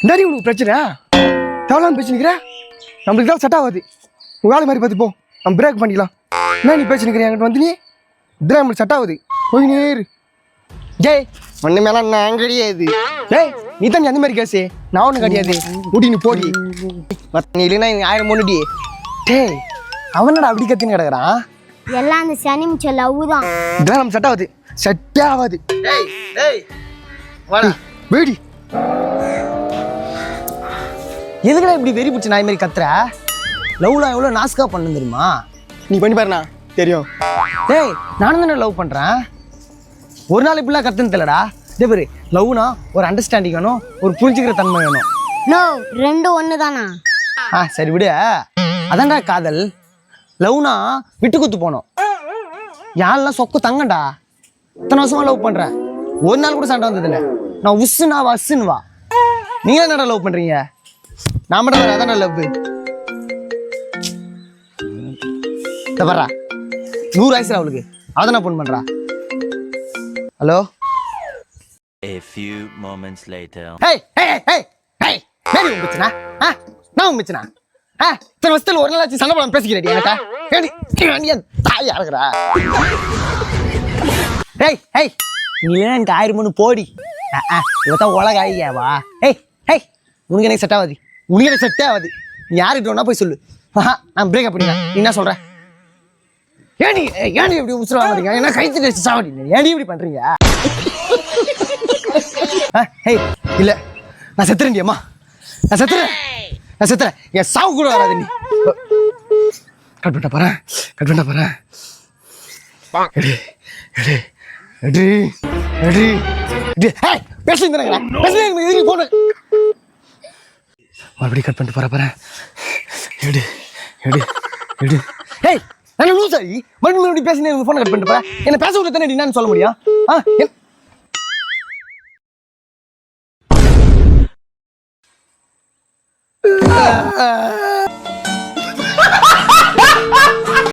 நிறைய உனக்கு பிரச்சனை எவ்வளோ பேசினுக்கிற நம்மளுக்கு தான் செட் ஆகாது உங்கள் வேலை மாதிரி பார்த்து போ நம்ம பிரேக் பண்ணிக்கலாம் என்ன நீ பேசினுக்கிற என்கிட்ட வந்து நீ இதெல்லாம் நம்மளுக்கு செட் ஆகுது போய் நேரு ஜெய் ஒன்று மேலே நான் கிடையாது ஏய் நீ தான் அந்த மாதிரி கேசு நான் ஒன்றும் கிடையாது முடி நீ போடி நீ இல்லைன்னா 1000 முன்னுடி டேய் அவனடா அப்படி கத்தின்னு கிடக்குறான் எல்லாம் அந்த சனி மிச்ச லவ் தான் இதெல்லாம் நம்ம செட் ஆகுது செட்டே ஆகாது வேடி எதுக்குடா இப்படி வெறி பிடிச்ச நாய் மாதிரி கத்துற லவ்லாம் எவ்வளோ நாஸ்கா பண்ணு தெரியுமா நீ பண்ணி பாருண்ணா தெரியும் டேய் நானும் தானே லவ் பண்ணுறேன் ஒரு நாள் இப்படிலாம் கத்துன்னு தெரியலடா இதே பேர் லவ்னா ஒரு அண்டர்ஸ்டாண்டிங் வேணும் ஒரு புரிஞ்சுக்கிற தன்மை வேணும் நோ ரெண்டும் ஒன்று தானா சரி விடு அதான்டா காதல் லவ்னா விட்டு குத்து போனோம் யாரெல்லாம் சொக்கு தங்கண்டா இத்தனை வருஷமா லவ் பண்ணுறேன் ஒரு நாள் கூட சண்டை வந்ததில்லை நான் உஸ்ஸுனா வஸ்ஸுன்னு வா நீங்க என்னடா லவ் பண்ணுறீங்க நான் மட்டும் அதான லவ் வர்றா 100 வயசுல அவளுக்கு அதான் பொண்ணு பண்றா hello A few moments later. Hey, hey, hey, hey. மேரி உம்பிச்சனா நான் உம்பிச்சனா இத்தனை வருஷத்துல ஒரு நாளாச்சு சண்டை போடாம பேசிக்கிறேன் எனக்கா தாயா இருக்கிறா ஹேய் ஹேய் நீ எனக்கு 1000 மணி போடி இவத்தான் உலக ஆகியாவா ஹேய் ஹேய் உனக்கு எனக்கு செட் ஆகாது உனக்கு எனக்கு செட்டே ஆகாது நீ யாருக்கிட்ட ஒன்றா போய் சொல்லு நான் பிரேக்கப் பண்ணிடுறேன் நீ என்ன சொல்ற ஏடி இப்படி உசுர வாங்குறீங்க என்ன கைத்து கழிச்சு சாவடி ஏடி இப்படி பண்றீங்க ஹேய் இல்ல நான் செத்துறேன்டி அம்மா நான் செத்துறேன் என் சாவு கூட வராது நீ கட் பண்ண போறேன் பேசுறீங்க மறுபடியும் கட் பண்ணிட்டு போறேன் எடு ஹேய் நான் லூசாரி மறுபடியும் பேசினேன் ஃபோனை கட் பண்ணிட்டு போறேன் என்ன பேச விட தானே என்னன்னு சொல்ல முடியும்